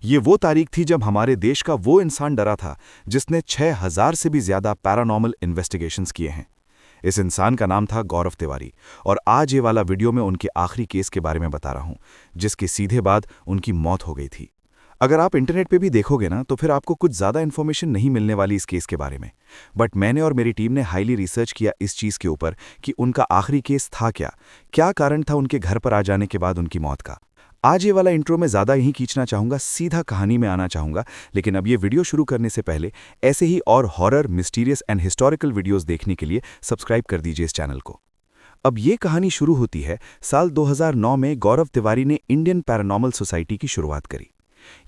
ये वो तारीख थी जब हमारे देश का वो इंसान डरा था जिसने 6000 से भी ज्यादा पैरानॉर्मल इन्वेस्टिगेशंस किए हैं। इस इंसान का नाम था गौरव तिवारी, और आज ये वाला वीडियो में उनके आखिरी केस के बारे में बता रहा हूं, जिसके सीधे बाद उनकी मौत हो गई थी। अगर आप इंटरनेट पे भी देखोगे ना, तो फिर आपको कुछ ज़्यादा इन्फॉर्मेशन नहीं मिलने वाली इस केस के बारे में। बट मैंने और मेरी टीम ने हाईली रिसर्च किया इस चीज़ के ऊपर कि उनका आखिरी केस था क्या, क्या कारण था उनके घर पर आ जाने के बाद उनकी मौत का। आज ये वाला इंट्रो मैं ज़्यादा यहीं खींचना चाहूँगा, सीधा कहानी में आना चाहूँगा। लेकिन अब ये वीडियो शुरू करने से पहले ऐसे ही और horror, mysterious and historical videos देखने के लिए सब्सक्राइब कर दीजिए इस चैनल को। अब ये कहानी शुरू होती है साल 2009 में। गौरव तिवारी ने इंडियन पैरानॉर्मल सोसाइटी की शुरुआत करी।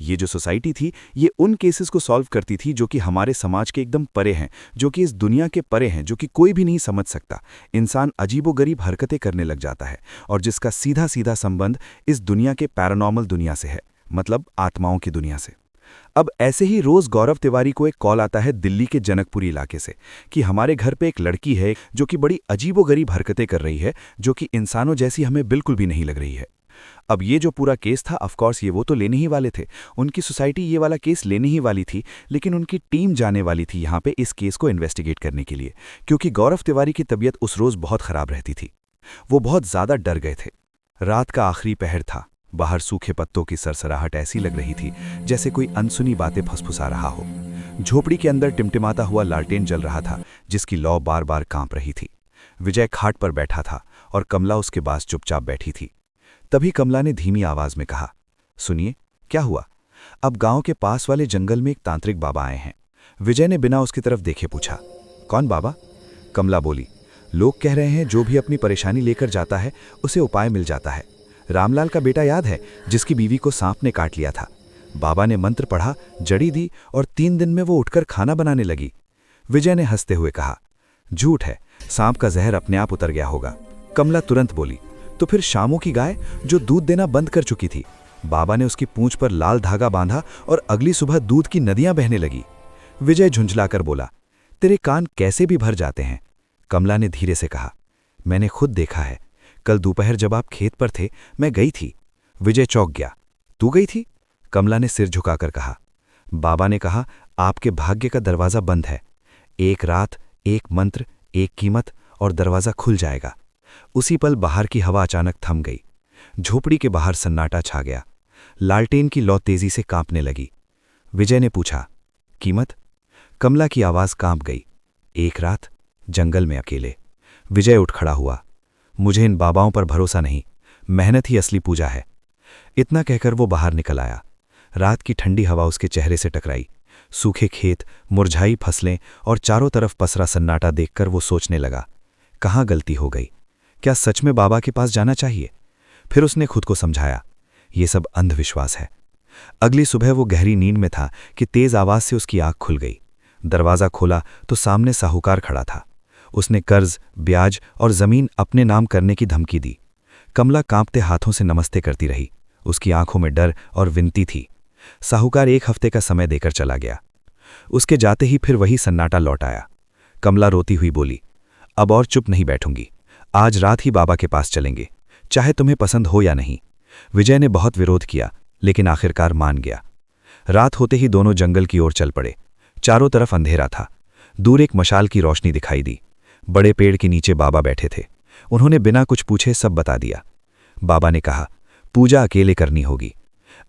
ये जो सोसाइटी थी, ये उन केसेस को सॉल्व करती थी जो कि हमारे समाज के एकदम परे हैं, जो कि इस दुनिया के परे हैं, जो कि कोई भी नहीं समझ सकता। इंसान अजीबोगरीब हरकतें करने लग जाता है और जिसका सीधा सीधा संबंध इस दुनिया के पैरानॉर्मल दुनिया से है, मतलब आत्माओं की दुनिया से। अब ऐसे ही रोज गौरव तिवारी को एक कॉल आता है दिल्ली के जनकपुरी इलाके से कि हमारे घर पे एक लड़की है जो कि बड़ी अजीबोगरीब हरकतें कर रही है, जो कि इंसानों जैसी हमें बिल्कुल भी नहीं लग रही है। अब ये जो पूरा केस था, ऑफ कोर्स ये वो तो लेने ही वाले थे, उनकी सोसाइटी ये वाला केस लेने ही वाली थी, लेकिन उनकी टीम जाने वाली थी यहाँ पे इस केस को इन्वेस्टिगेट करने के लिए, क्योंकि गौरव तिवारी की तबीयत उस रोज बहुत खराब रहती थी। वो बहुत ज़्यादा डर गए थे। रात का आखिरी पहर था। बाहर सूखे पत्तों की सरसराहट ऐसी लग रही थी जैसे कोई अनसुनी बातें फुसफुसा रहा हो। झोपड़ी के अंदर टिमटिमाता हुआ लालटेन जल रहा था, जिसकी लौ बार बार कांप रही थी। विजय खाट पर बैठा था और कमला उसके पास चुपचाप बैठी थी। तभी कमला ने धीमी आवाज में कहा, सुनिए, क्या हुआ? अब गांव के पास वाले जंगल में एक तांत्रिक बाबा आए हैं। विजय ने बिना उसकी तरफ देखे पूछा, कौन बाबा? कमला बोली, लोग कह रहे हैं जो भी अपनी परेशानी लेकर जाता है उसे उपाय मिल जाता है। रामलाल का बेटा याद है, जिसकी बीवी को सांप ने काट लिया था? बाबा ने मंत्र पढ़ा, जड़ी दी और 3 दिन में वो उठकर खाना बनाने लगी। विजय ने हंसते हुए कहा, झूठ है, सांप का जहर अपने आप उतर गया होगा। कमला तुरंत बोली, तो फिर शामू की गाय जो दूध देना बंद कर चुकी थी, बाबा ने उसकी पूंछ पर लाल धागा बांधा और अगली सुबह दूध की नदियां बहने लगी। विजय झुंझलाकर बोला, तेरे कान कैसे भी भर जाते हैं। कमला ने धीरे से कहा, मैंने खुद देखा है, कल दोपहर जब आप खेत पर थे मैं गई थी। विजय चौंक गया, तू गई थी? कमला ने सिर झुकाकर कहा, बाबा ने कहा आपके भाग्य का दरवाजा बंद है। एक रात, एक मंत्र, एक कीमत और दरवाजा खुल जाएगा। उसी पल बाहर की हवा अचानक थम गई। झोपड़ी के बाहर सन्नाटा छा गया। लालटेन की लौ तेजी से कांपने लगी। विजय ने पूछा, कीमत? कमला की आवाज कांप गई। एक रात, जंगल में अकेले। विजय उठ खड़ा हुआ, मुझे इन बाबाओं पर भरोसा नहीं, मेहनत ही असली पूजा है। इतना कहकर वो बाहर निकल आया। रात की ठंडी हवा उसके चेहरे से टकराई। सूखे खेत, मुरझाई फसलें और चारों तरफ पसरा सन्नाटा देखकर वो सोचने लगा, कहाँ गलती हो गई? क्या सच में बाबा के पास जाना चाहिए? फिर उसने खुद को समझाया, ये सब अंधविश्वास है। अगली सुबह वो गहरी नींद में था कि तेज आवाज से उसकी आंख खुल गई। दरवाजा खोला तो सामने साहूकार खड़ा था। उसने कर्ज, ब्याज और जमीन अपने नाम करने की धमकी दी। कमला कांपते हाथों से नमस्ते करती रही। उसकी आंखों में डर और विनती थी। साहूकार 1 हफ्ते का समय देकर चला गया। उसके जाते ही फिर वही सन्नाटा लौट आया। कमला रोती हुई बोली, अब और चुप नहीं बैठूंगी, आज रात ही बाबा के पास चलेंगे, चाहे तुम्हें पसंद हो या नहीं। विजय ने बहुत विरोध किया, लेकिन आखिरकार मान गया। रात होते ही दोनों जंगल की ओर चल पड़े। चारों तरफ अंधेरा था। दूर एक मशाल की रोशनी दिखाई दी। बड़े पेड़ के नीचे बाबा बैठे थे। उन्होंने बिना कुछ पूछे सब बता दिया। बाबा ने कहा, पूजा अकेले करनी होगी।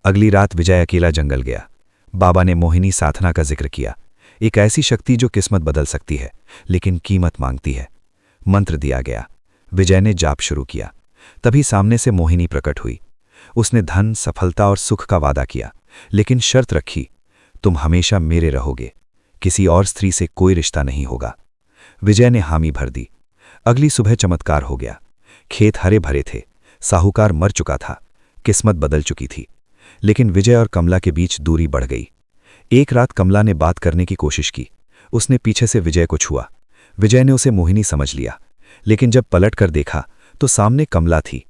अगली रात विजय अकेला जंगल गया। बाबा ने मोहिनी साधना का जिक्र किया, एक ऐसी शक्ति जो किस्मत बदल सकती है, लेकिन कीमत मांगती है। मंत्र दिया गया। विजय ने जाप शुरू किया। तभी सामने से मोहिनी प्रकट हुई। उसने धन, सफलता और सुख का वादा किया, लेकिन शर्त रखी, तुम हमेशा मेरे रहोगे, किसी और स्त्री से कोई रिश्ता नहीं होगा। विजय ने हामी भर दी। अगली सुबह चमत्कार हो गया। खेत हरे भरे थे। साहूकार मर चुका था। किस्मत बदल चुकी थी। लेकिन विजय और कमला के बीच दूरी बढ़ गई। एक रात कमला ने बात करने की कोशिश की। उसने पीछे से विजय को छुआ। विजय ने उसे मोहिनी समझ लिया, लेकिन जब पलट कर देखा तो सामने कमला थी।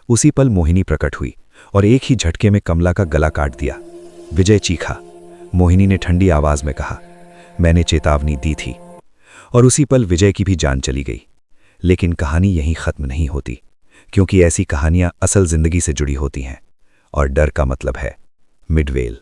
उसी पल मोहिनी प्रकट हुई और एक ही झटके में कमला का गला काट दिया। विजय चीखा। मोहिनी ने ठंडी आवाज में कहा, मैंने चेतावनी दी थी। और उसी पल विजय की भी जान चली गई। लेकिन कहानी यहीं खत्म नहीं होती, क्योंकि ऐसी कहानियां असल जिंदगी से जुड़ी होती हैं, और डर का मतलब है मिडवेल।